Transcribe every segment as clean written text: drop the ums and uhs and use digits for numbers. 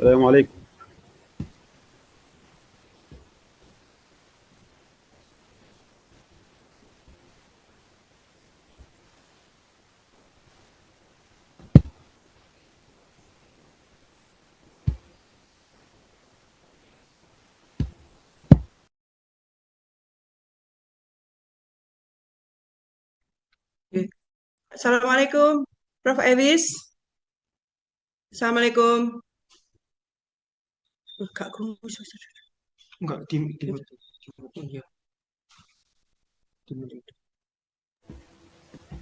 السلام عليكم. Oke. Assalamualaikum, Prof. Ewis. Assalamualaikum. Enggak, enggak di iya, di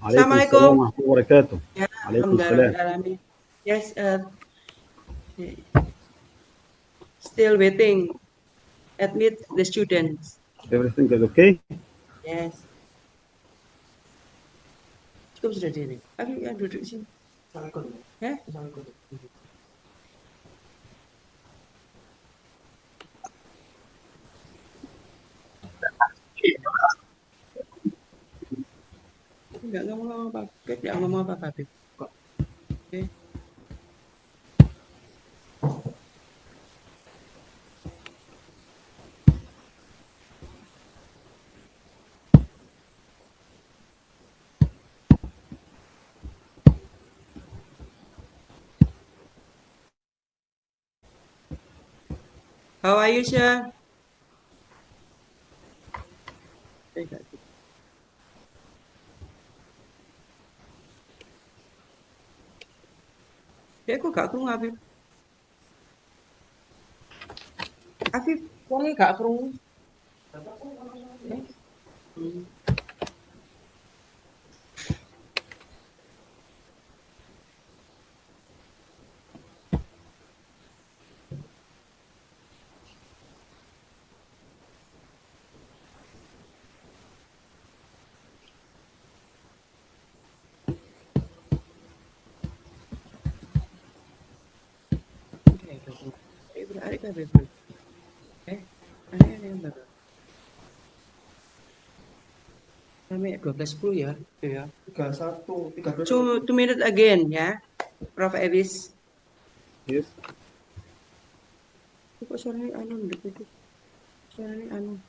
عليكم السلام Assalamualaikum. ورحمة الله وبركاته. Ya, عليكم السلام. alhamdulillah. Yes, still waiting. Admit the students. Everything is okay? Yes. Cukup sudah diri. Ayo, ya, duduk sini. Ya? Enggak ngomong apa-apa. Enggak ngomong apa-apa, Beb. Oke. How are you, sir? Ya, aku gak kerungu, Afif. Afif, wongnya gak kerungu. Ya. Hmm. Oke, udah. Ayo, berarik, Beb. Aneh-aneh banget. Sampai 12.10 ya. Ya. 31, 13. Two minutes again ya, Prof. Ewis. Yes. Kok suaranya anu ndek itu? Suaranya anu.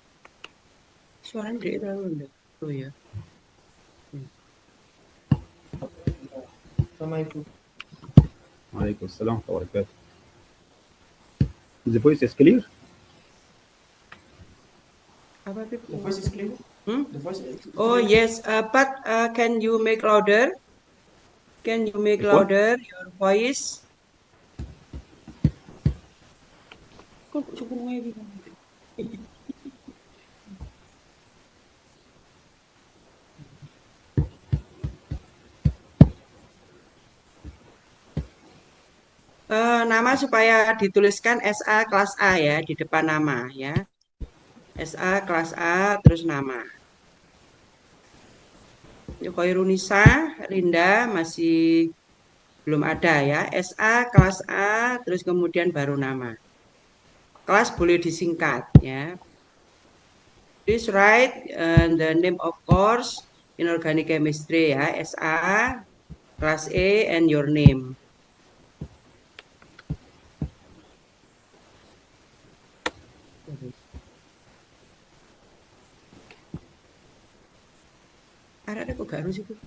Suaranya ndek itu anu ndek. Oh ya. Hmm. Sama ibu. عليكم السلام ورحمة الله وبركاته. The voice is clear? Apa Pip? The voice is clear. Hmm? The voice is Oh clear. yes, but can you make louder? Can you make Like what? louder your voice? Kok suaranya gitu? Nama supaya dituliskan SA kelas A ya di depan nama ya. SA kelas A terus nama. Koirunisa, Rinda masih belum ada ya. SA kelas A terus kemudian baru nama. Kelas boleh disingkat ya. Please write the name of course in organic chemistry ya. SA kelas A and your name. Ada kok gak harus itu.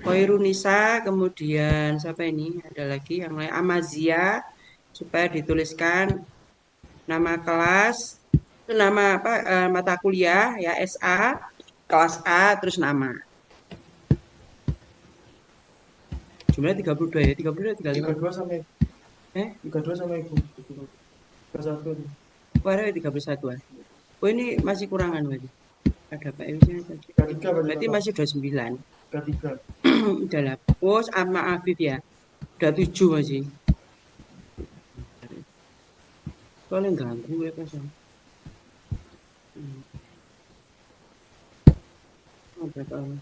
Koirunisa, kemudian siapa ini? Ada lagi yang lain. Amazia, supaya dituliskan nama kelas, nama apa mata kuliah ya SA, kelas A, terus nama. Jumlahnya 32 ya, 32 35. 32 sama ibu. 32 sama ibu. 31. Oh, ada 31 an. Oh ini masih kurangan berarti. Ada Pak Ewisnya tadi. 33 berarti Berarti total. masih 29. 33. Udah lah. Oh, sama Afif ya. Udah 7 masih. Soalnya ganggu ya pas. Oh, berapa orang?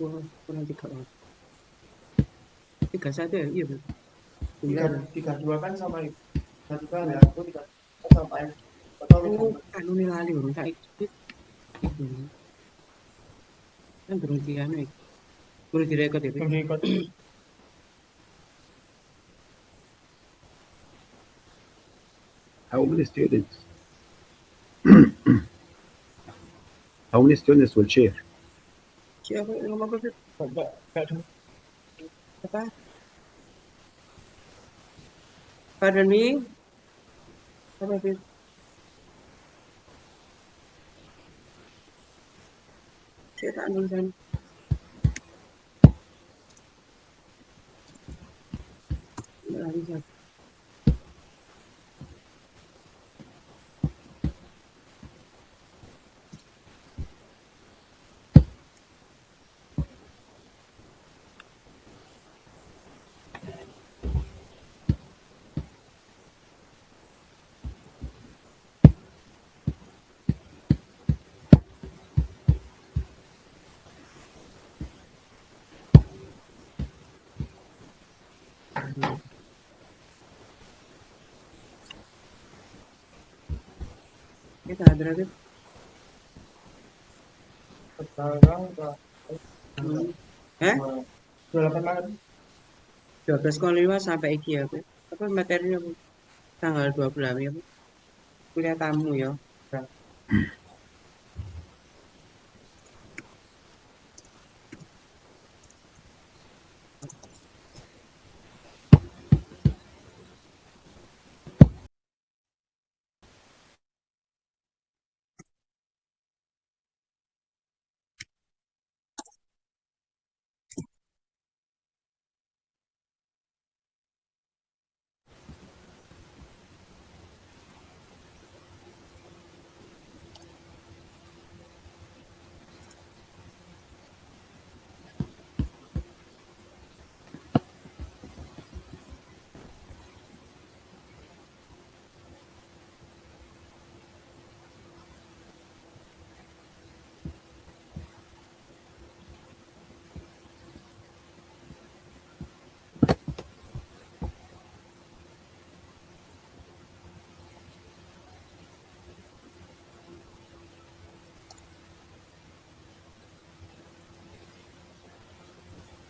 Oh, kurang 3 orang. 31 ya? Iya betul. 32 kan sama ibu. 33 ada aku 33 sama ibu. Total Oh, 34. anu nih lali orang tak ikut. Kan berhenti anu. Boleh direkod itu. Belum diikut. How many students? How many students will share? Siapa yang ngomong apa? Enggak dulu. Apa? Pardon me? Apa itu? Saya tak nulisan. Nggak bisa. Kita ada lagi. Sekarang udah Eh? 28 Maret. 12,5 sampai iki ya, Bu. Apa materinya, Bu? Tanggal 12 ya, Bu. Kuliah tamu ya.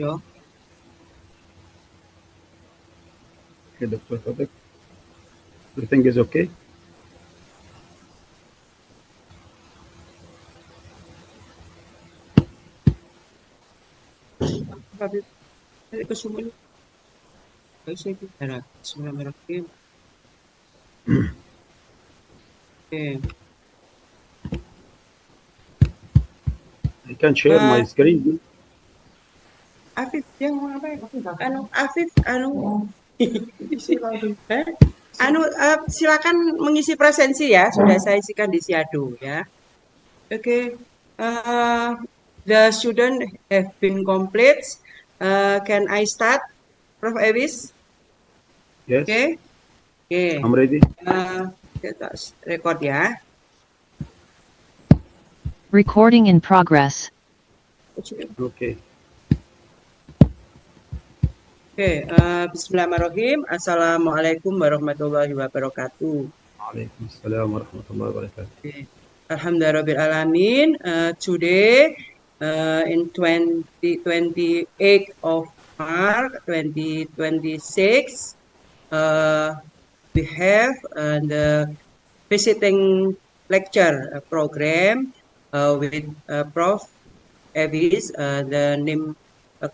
Yo. Okay, Dr. Tawfiq. Everything is okay? Tapi ke sumber. Bisa itu. Ada. Bismillahirrahmanirrahim. Oke. I can share my screen. Afif, dia ngomong apa ya? Afif, Eh? Silakan mengisi presensi ya. Sudah saya isikan di Siado ya. Oke. The student have been complete. Can I start, Prof. Ewis? Yes, Oke. Oke. I'm ready. Kita record ya. Recording in progress. Okay. Oke. Bismillahirrahmanirrahim. Assalamualaikum warahmatullahi wabarakatuh. Waalaikumsalam warahmatullahi wabarakatuh. Okay. Alhamdulillahirrahmanirrahim. Today, in 28 of March 2026, we have the visiting lecture program with Prof. Ewis. The name,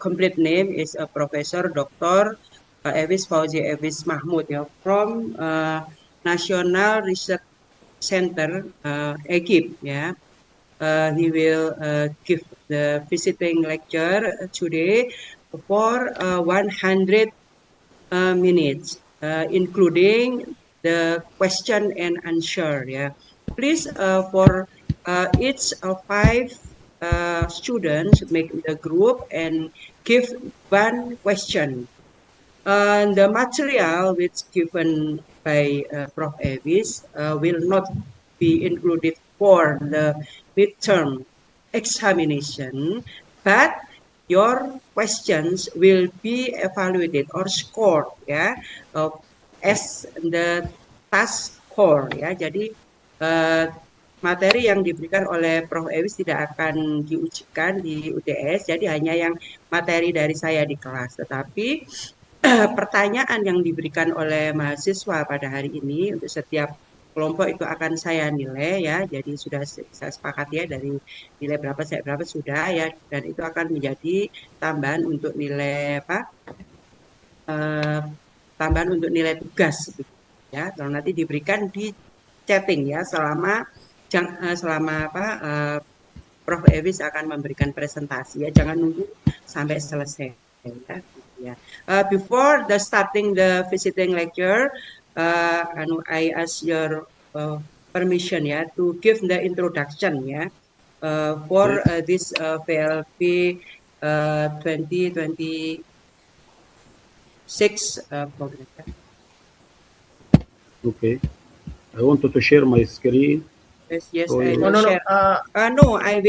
complete name is Professor Dr. Ewis Fauzi Ewis Mahmud from National Research Center, Egypt. He will give the visiting lecture today for 100 minutes, including the question and answer. Please, for each of 5 students, make the group and give one question. The material which given by Prof. Ewis will not be included for the midterm examination, but your questions will be evaluated or scored as the task score. Jadi materi yang diberikan oleh Prof. Ewis tidak akan diujikan di UTS, jadi hanya yang materi dari saya di kelas. Tetapi pertanyaan yang diberikan oleh mahasiswa pada hari ini untuk setiap kelompok itu akan saya nilai ya. Jadi sudah saya sepakat ya dari nilai berapa sampai berapa sudah ya, dan itu akan menjadi tambahan untuk nilai apa? Tambahan untuk nilai tugas gitu, ya. Kalau nanti diberikan di chatting ya selama apa Prof. Ewis akan memberikan presentasi ya, jangan nunggu sampai selesai ya. Ya. Before the starting the visiting lecture, I ask your permission ya to give the introduction ya for this PLP 2026 program. Okay. I wanted to share my screen. Yes, Oh, I yeah. will No. share. No, I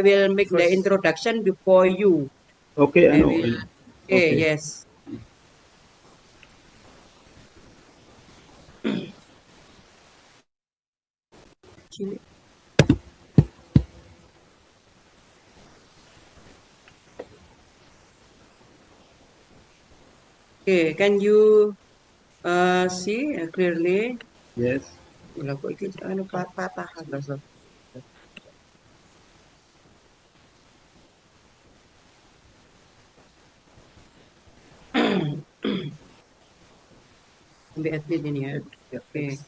will make the First. introduction before you. Okay, I know. will. Okay. Yes. Okay, can you see clearly? Yes. Lah kok iki anu patah langsung. Ambil admin ini ya. Oke.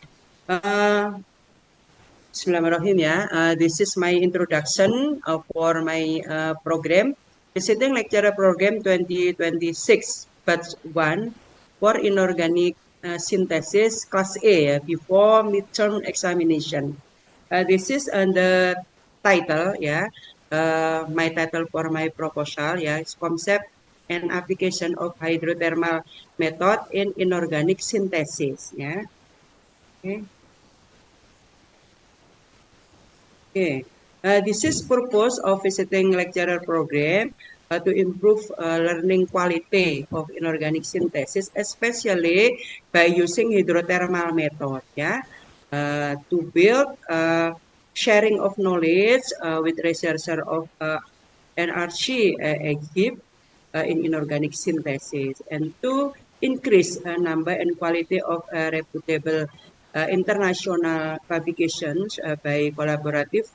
Bismillahirrahmanirrahim ya. This is my introduction for my program, Visiting Lecturer Program 2026 Batch 1 for Inorganic Synthesis Class A before midterm examination. This is the title ya. My title for my proposal ya, is concept and application of hydrothermal method in inorganic synthesis ya. Okay. Okay. This is purpose of visiting lecturer program to improve learning quality of inorganic synthesis, especially by using hydrothermal method, ya, to build sharing of knowledge with researcher of NRC Egypt in inorganic synthesis, and to increase number and quality of reputable international publications by collaborative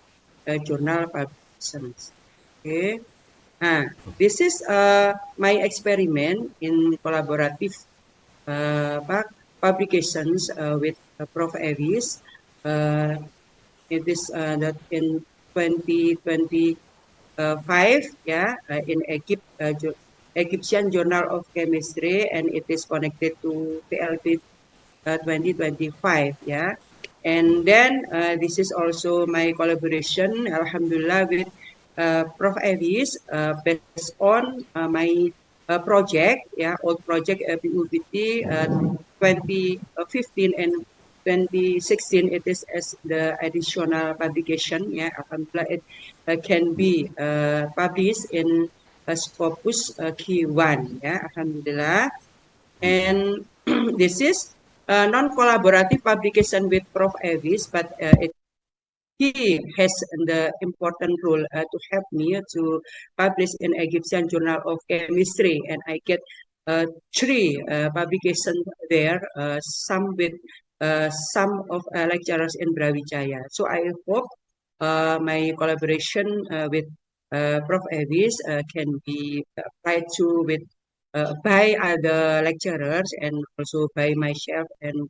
journal publications. Okay. This is my experiment in collaborative publications with Prof. Ewis. It is that in 2025, yeah, in Egyptian Journal of Chemistry, and it is connected to PLP 2025 ya. And then this is also my collaboration alhamdulillah with Prof. Ewis based on my project ya, old project PUBT 2015 and 2016. It is as the additional publication ya, alhamdulillah it can be published in Scopus Q1 ya, alhamdulillah. And this is non-collaborative publication with Prof. Ewis, but he has the important role to help me to publish in Egyptian Journal of Chemistry, and I get 3 publications there, some with some of lecturers in Brawijaya. So I hope my collaboration with Prof. Ewis can be applied to with by other lecturers and also by myself and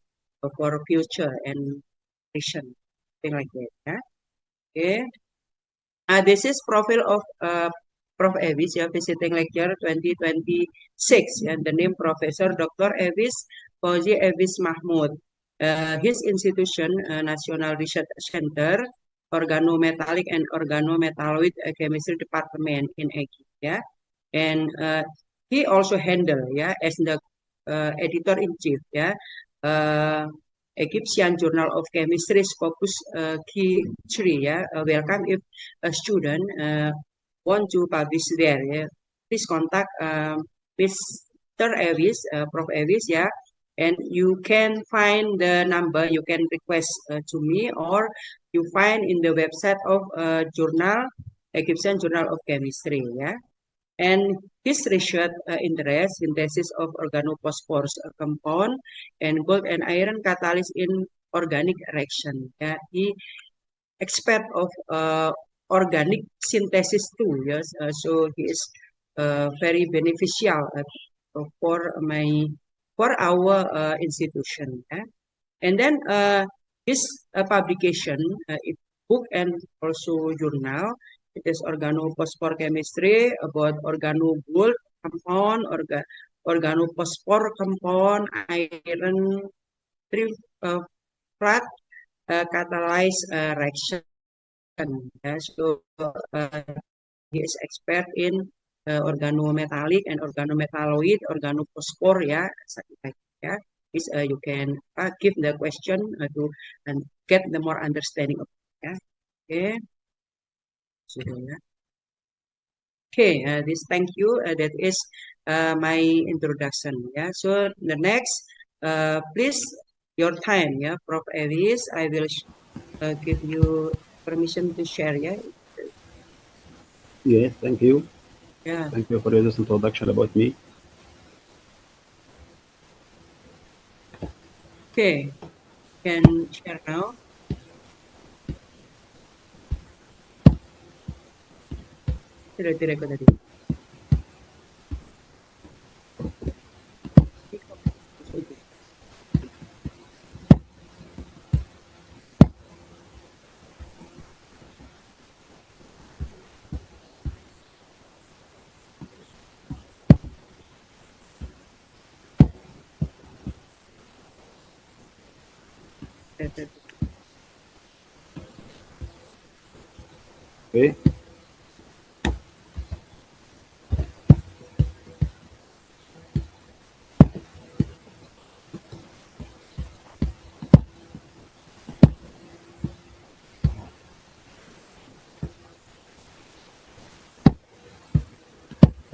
for future and vision, thing like that. Yeah. Okay. This is profile of Prof. Ewis, yeah, visiting lecture 2026, and the name Professor Dr. Ewis Fauzi Ewis Mahmud. His institution, National Research Center, Organometallic and Organometalloid Chemistry Department in Egypt, yeah. And he also handle, yeah, as the editor in chief, yeah, Egyptian Journal of Chemistry Scopus Q3, yeah. Welcome if a student want to publish there, yeah. Please contact Mr. Ewis, Prof. Ewis, yeah, And you can find the number, you can request to me, or you find in the website of journal, Egyptian Journal of Chemistry, yeah. And his research interest synthesis of organophosphorus compound and gold and iron catalyst in organic reaction. Yeah, he expert of organic synthesis too. Yes, so he is very beneficial for our institution. Yeah? And then this publication, it book and also journal. It is organophosphor chemistry about organogold compound, organophosphor compound, iron trifluoride catalyze reaction. So he is expert in organometallic and organometalloid, organophosphor, yeah, something like that. Is you can give the question to and get the more understanding of it. Yeah. Okay. So, yeah. Okay. This thank you. That is my introduction. Yeah. So the next, please your time. Yeah, Prof. Evis, I will give you permission to share. Yeah. Yes, thank you. Yeah. Thank you for this introduction about me. Okay. Can share now. Tidak direkod tadi. Okay.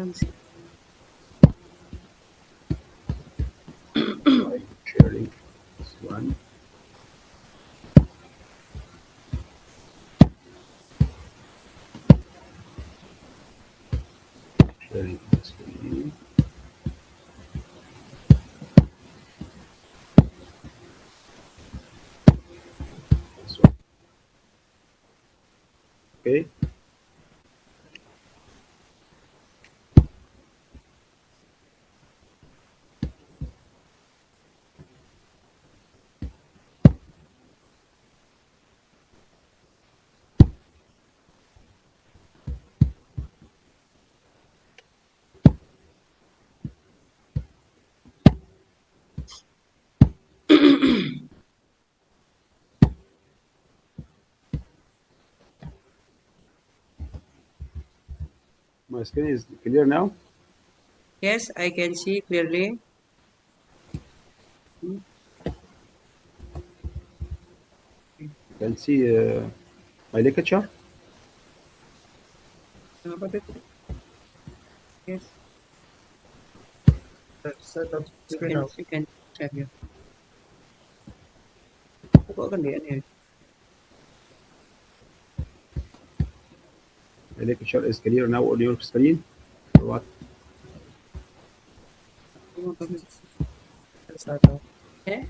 I'm sharing this one. Sharing the screen. This one. Okay. My screen is clear now. Yes, I can see clearly. You can see my lecture. Yes, Set up you screen can, now. you can check ya. Kok kan dia nih? My lecture is clear now on your screen. Or what? Start now. Yeah,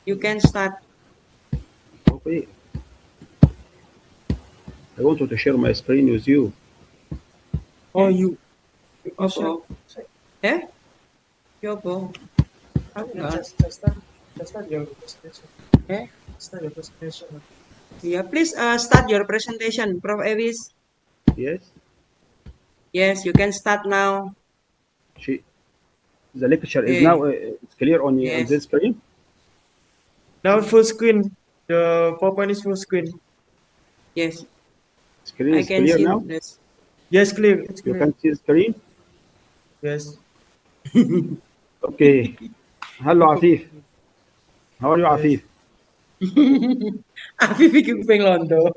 you can start. Okay. I wanted to share my screen with you. Oh, you. Apa? Eh? Yopo? Aku nggak. Just start your presentation. Eh? Start your presentation. Yeah, please start your presentation, Prof. Evis. Yes. Yes, you can start now. The lecture is Okay. now it's clear on Yes. this screen. Now full screen. The PowerPoint is full screen. Yes, Screen I is can clear see now. this. Yes, clear. It's You clear. can see the screen. Yes. Okay. Hello, Afif. How are you, Yes. Afif? Afif iki kuping londo.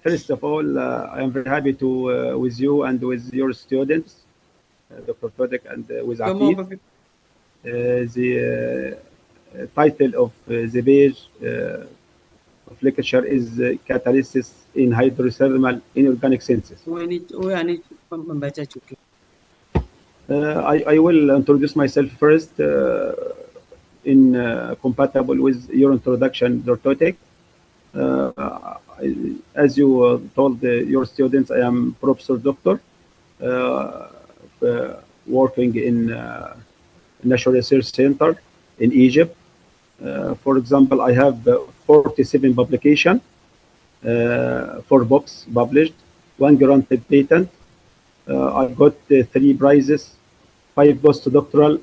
First of all, I am very happy to with you and with your students. Dr. Todek and with Comment on Afif. peut- The title of the page of lecture is Catalysis in Hydrothermal Inorganic Synthesis. Ini membaca juga. I will introduce myself first in compatible with your introduction, Dr. Todek. As you told your students, I am Professor Doctor working in National Research Center in Egypt. For example, I have 47 publications, 4 books published, 1 granted patent. I got 3 prizes, 5 postdoctoral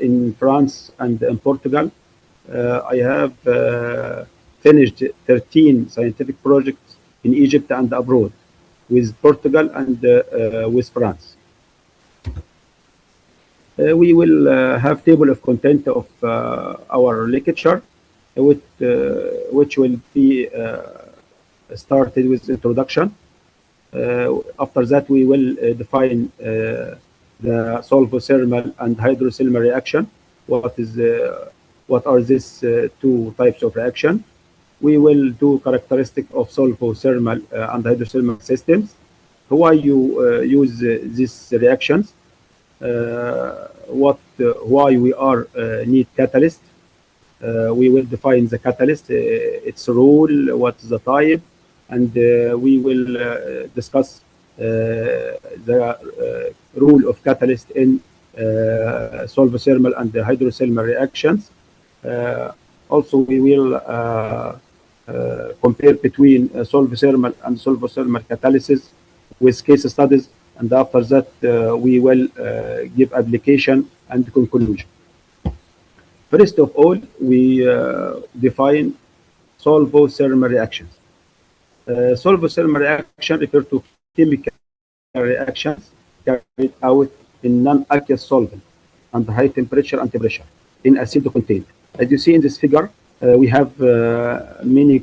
in France and in Portugal. I have finished 13 scientific projects in Egypt and abroad with Portugal and with France. We will have table of content of our lecture, which will be started with introduction. After that, we will define the solvothermal and hydrothermal reaction. What are these 2 types of reaction? We will do characteristic of solvothermal and hydrothermal systems. Why you use these reactions? Why we are need catalyst. We will define the catalyst, its role, what is the type, and we will discuss the role of catalyst in solvothermal and hydrothermal reactions. Also, we will compare between solvothermal and solvothermal catalysis with case studies, and after that we will give application and conclusion. First of all, we define solvothermal reactions. Solvothermal reaction refer to chemical reactions carried out in non-aqueous solvent under high temperature and pressure in acidic container. As you see in this figure, we have many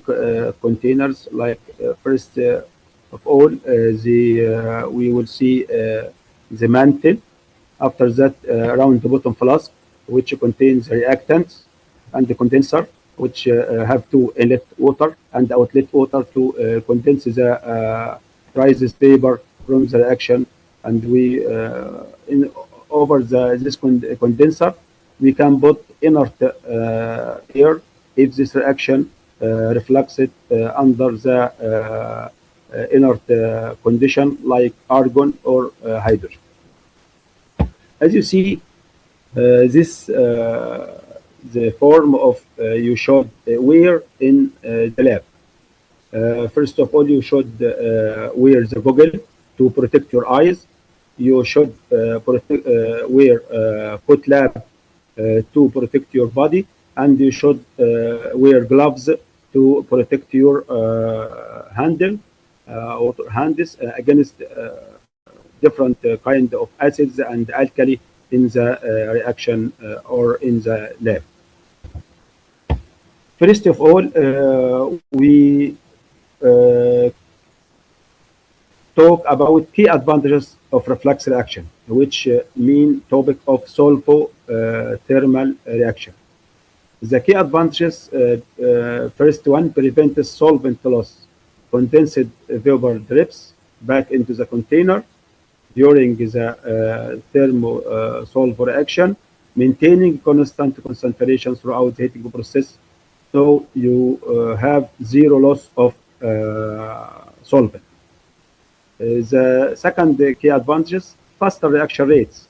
containers. Like first of all, we will see the mantle. After that, around the bottom flask, which contains reactants, and the condenser, which have to inlet water and outlet water to condense the rises paper from the reaction. And we over this condenser, we can put inert air if this reaction reflects it under the inert condition like argon or hydrogen. As you see, this the form of you should wear in the lab. First of all, you should wear the goggle to protect your eyes. You should wear foot lab to protect your body, and you should wear gloves to protect your handle or hands against different kind of acids and alkali in the reaction or in the lab. First of all, we talk about key advantages of reflex reaction, which mean topic of solvothermal reaction. The key advantages, first one, prevents solvent loss. Condensed vapor drips back into the container during the thermo-solvor reaction, maintaining constant concentration throughout the heating process, so you have zero loss of solvent. The second key advantage, faster reaction rates.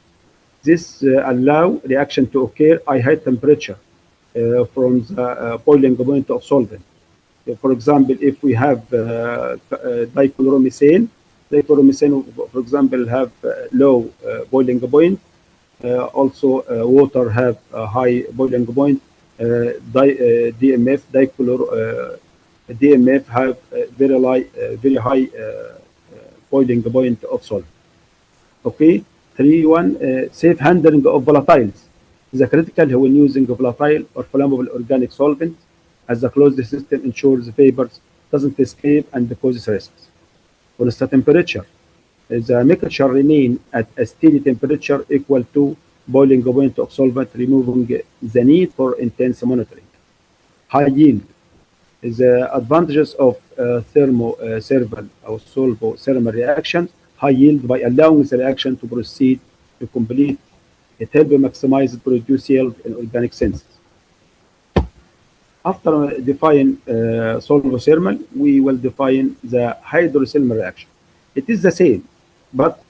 This allow reaction to occur at high temperature from the boiling point of solvent. For example, if we have dichloromethane, for example, have low boiling point. Also, water have a high boiling point. DMF, DMF have very high boiling point of solvent. Okay, 3.1 safe handling of volatiles. The critical when using volatile or flammable organic solvent, as the closed system ensures the vapors doesn't escape and causes risks. Constant temperature. the mixture remain at a steady temperature equal to boiling point of solvent, removing the need for intense monitoring. High yield. The advantages of thermoserval or solvothermal reaction: high yield by allowing the reaction to proceed to complete. It helps maximize produce yield in organic senses. After define solvothermal, we will define the hydrothermal reaction. It is the same, but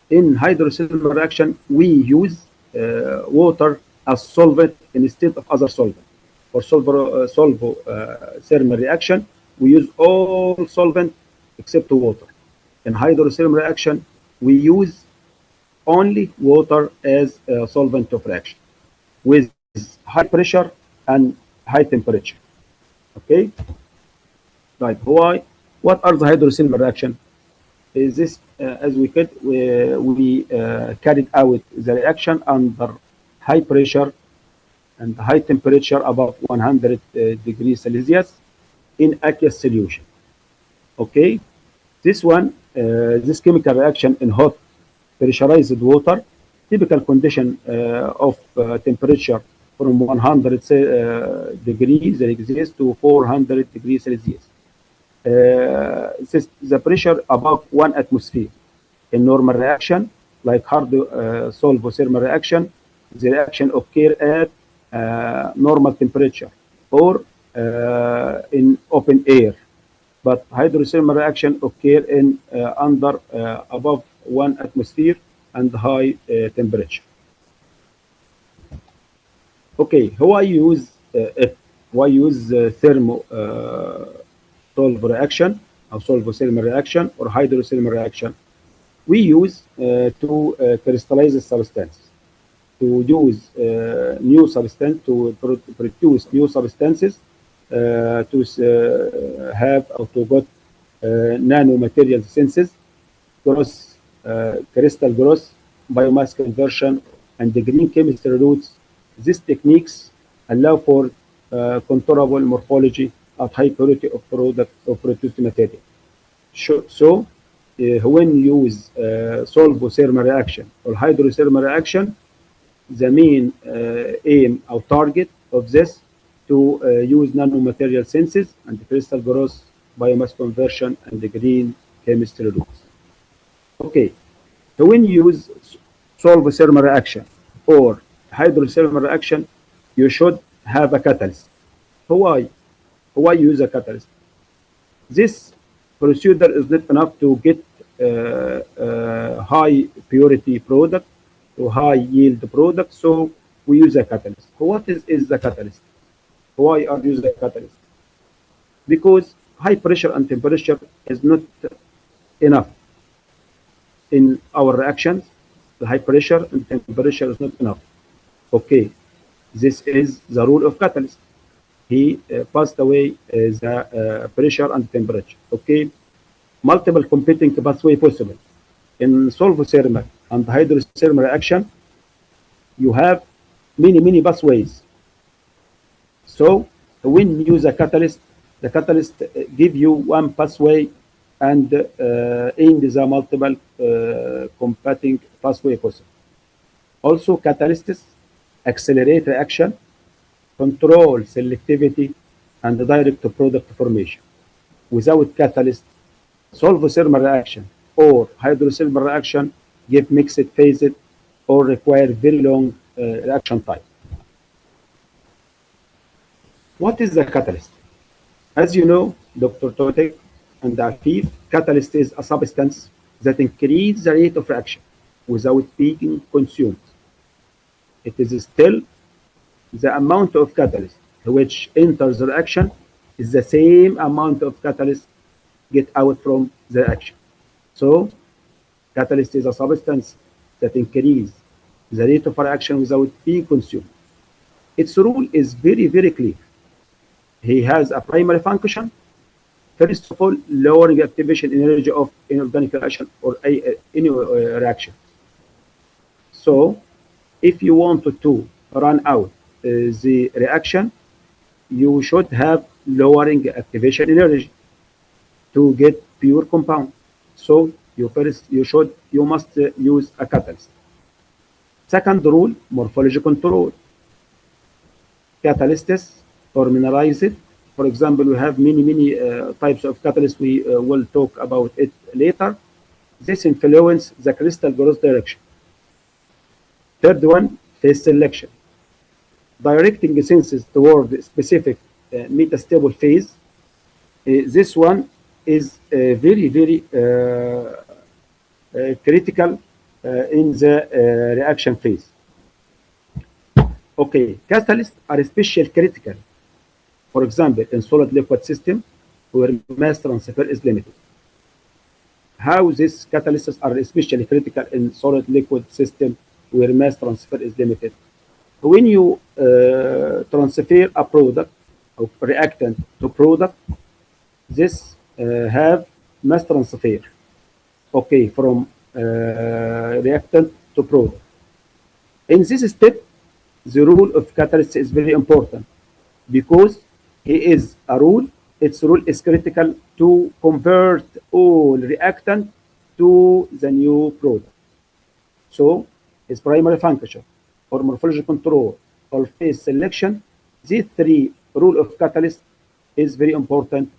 in hydrothermal reaction, we use water as solvent instead of other solvent. For solvothermal reaction, we use all solvent except water. In hydrothermal reaction, we use only water as a solvent of reaction with high pressure and high temperature. Okay? Right. Why? What are the hydrothermal reaction? Is this as we could we carried out the reaction under high pressure and high temperature above 100 degrees Celsius in aqueous solution. Okay, this one, this chemical reaction in hot pressurized water, typical condition of temperature from 100 degrees Celsius to 400 degrees Celsius. The pressure above 1 atmosphere. In normal reaction, like hard solvothermal reaction, the reaction occur at normal temperature or in open air. But hydrothermal reaction occur in under above 1 atmosphere and high temperature. Okay, how I use it? Why use solvent reaction or solvothermal reaction or hydrothermal reaction? We use to crystallize the substance, to use new substance, to produce new substances, to have or to get nanomaterial synthesis, gross, crystal growth, biomass conversion, and the green chemistry routes. These techniques allow for controllable morphology at high purity of product or produced material. So when you use solvothermal reaction or hydrothermal reaction, the main aim or target of this to use nanomaterial synthesis and crystal growth, biomass conversion, and the green chemistry routes. Okay, so when you use solvothermal reaction or hydrothermal reaction, you should have a catalyst. Why? Why use a catalyst? This procedure is not enough to get high purity product to high yield product, so we use a catalyst. What is the catalyst? Why are using a catalyst? Because high pressure and temperature is not enough in our reactions. The high pressure and temperature is not enough. Okay, this is the rule of catalyst. He passed away the pressure and temperature. Okay, multiple competing pathway possible. In solvothermal and hydrothermal reaction, you have many pathways. So when you use a catalyst, the catalyst give you one pathway and end the multiple competing pathway possible. Also, catalysts accelerate reaction, control selectivity, and direct product formation. Without catalyst, solvothermal reaction or hydrothermal reaction give mixed phases or require very long reaction time. What is the catalyst? As you know, Dr. Totek and Afif, catalyst is a substance that increases the rate of reaction without being consumed. It is still the amount of catalyst which enters the reaction is the same amount of catalyst get out from the reaction. So, catalyst is a substance that increases the rate of reaction without being consumed. Its rule is very clear. He has a primary function. First of all, lowering activation energy of inorganic reaction or any reaction. So, if you wanted to run out the reaction, you should have lowering activation energy to get pure compound. So, you must use a catalyst. Second rule, morphology control. Catalysts or mineralized. For example, we have many types of catalysts. We will talk about it later. This influence the crystal growth direction. Third one, phase selection. Directing senses toward a specific metastable phase. This one is very critical in the reaction phase. Okay, catalysts are especially critical. For example, in solid liquid system where mass transfer is limited. How these catalysts are especially critical in solid liquid system where mass transfer is limited? When you transfer a product or reactant to product, this have mass transfer, okay, from reactant to product. In this step, the role of catalyst is very important because its role is critical to convert all reactant to the new product. So, its primary function or morphology control or phase selection, these three rule of catalyst is very important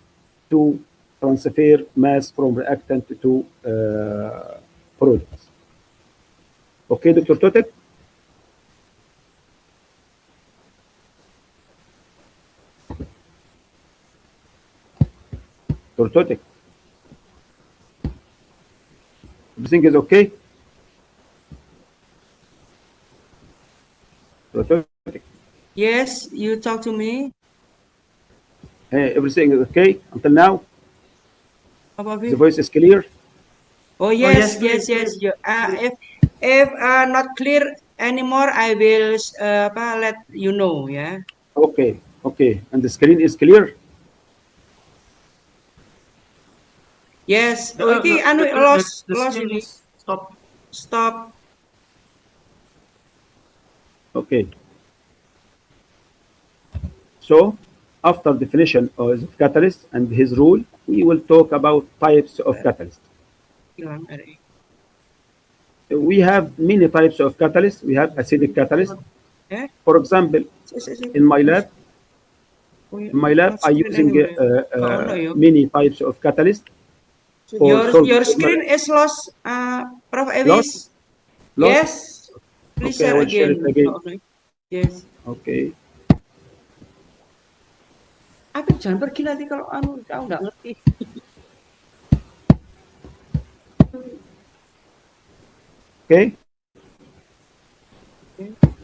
to transfer mass from reactant to products. Okay, Dr. Totek? Dr. Totek? Everything is okay? Dr. Totek? Yes, you talk to me. Hey, everything is okay until now? Apa, The Viv? voice is clear? Oh yes, yes, please. If not clear anymore, I will let you know. Yeah. Okay, okay. And the screen is clear? Yes. Oh, ini anu lost screen ini. is stop. Stop. Okay. So, after definition of catalyst and his rule, we will talk about types of catalyst. Hilang RE. We have many types of catalyst. We have acidic catalyst. Eh? For example, in my lab, I using many types of catalyst. Your screen is lost, Prof. Evis. Lost? Yes. Please Okay, I share will share again. it again. Yes. Okay. Apa jangan pergi nanti kalau anu tahu nggak ngerti. Okay.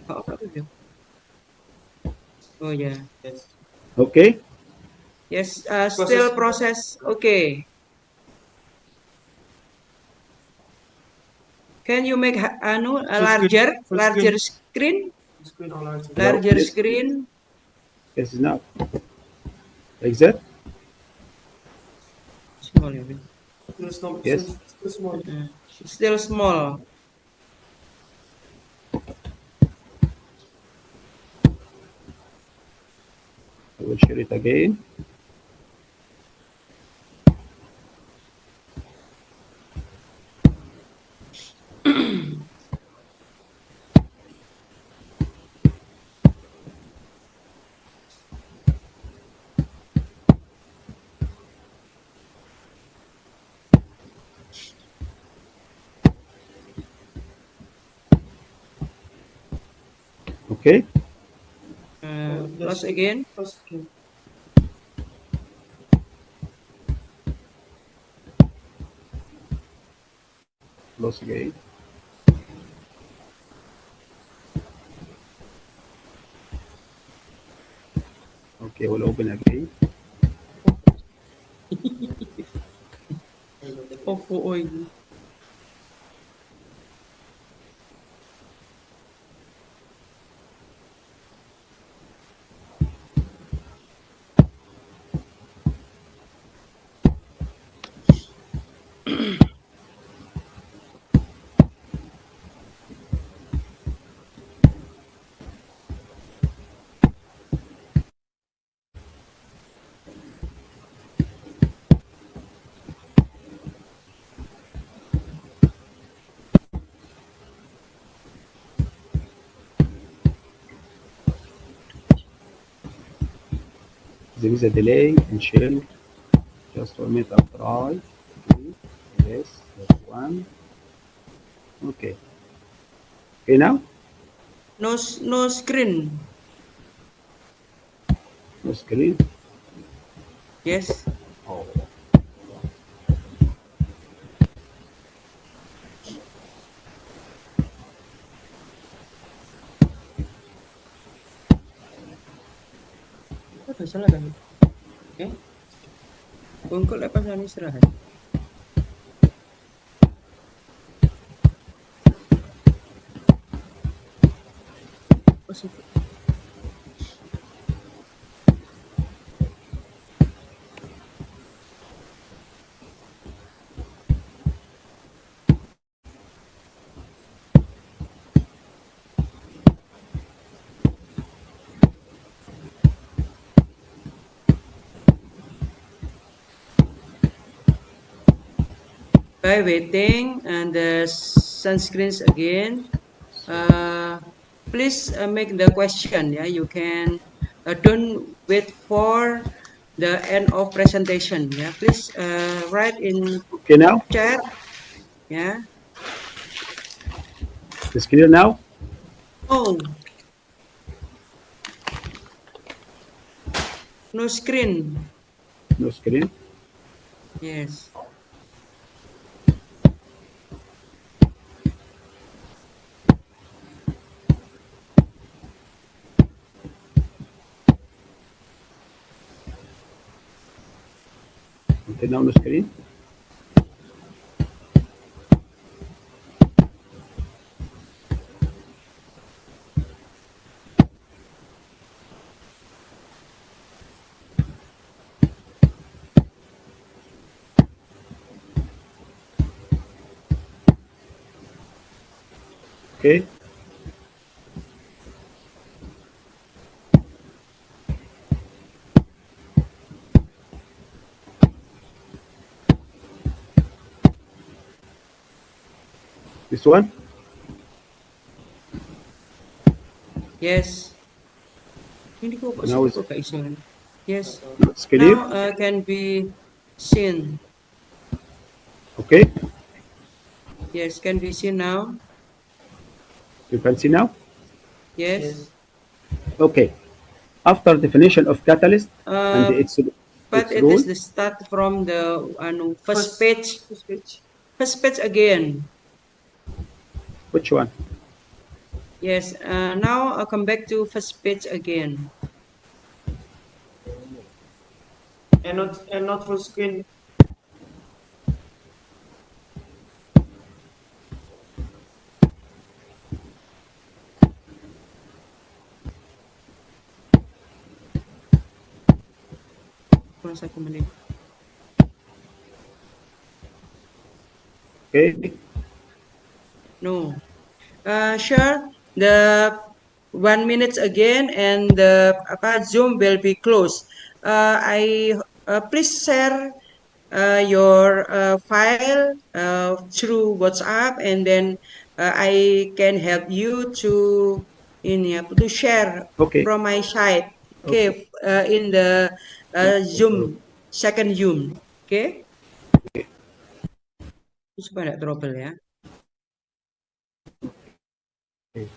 Oh, apa itu? Oh ya. Yes. Okay. Yes, still process. Okay. Can you make anu a larger screen? Screen or larger. Larger Yes. screen. Yes, now. Like that? Small. Yes. Still small. Still small. I will share it again. Okay. Close again. Close again. Okay, we'll open again. Oh ini. There is a delay in sharing. Just 1 minute, I'll try. Okay. Yes, that's one. Okay. Okay now? No, no screen. No screen. Yes. Oh. Apa salah kan? Bungkuk lepas kami istirahat. Positif. By waiting and the sunscreens again, please make the question. Yeah, you can don't wait for the end of presentation. Yeah, please write in Okay now? chat. Yeah. It's clear now? Oh, no screen. No screen. Yes. Okay, now no screen. Okay. This one? Yes. Ini kok Now sini it's, kok gak iso. Yes. it's clear. Now can be seen. Okay. Yes, can be seen now. You can see now? Yes. Okay. After definition of catalyst and But its it role, is the start from the first page. First page again. which one? Yes. Now I'll come back to first page again. And not full screen. Kurang 1 menit. Okay. No. Sure. The 1 minute again, and the Zoom will be closed. I please share your file through WhatsApp, and then I can help you to share Okay. from my side. Okay. Okay, in the Zoom second Zoom. Okay, supaya tidak trouble ya. Okay.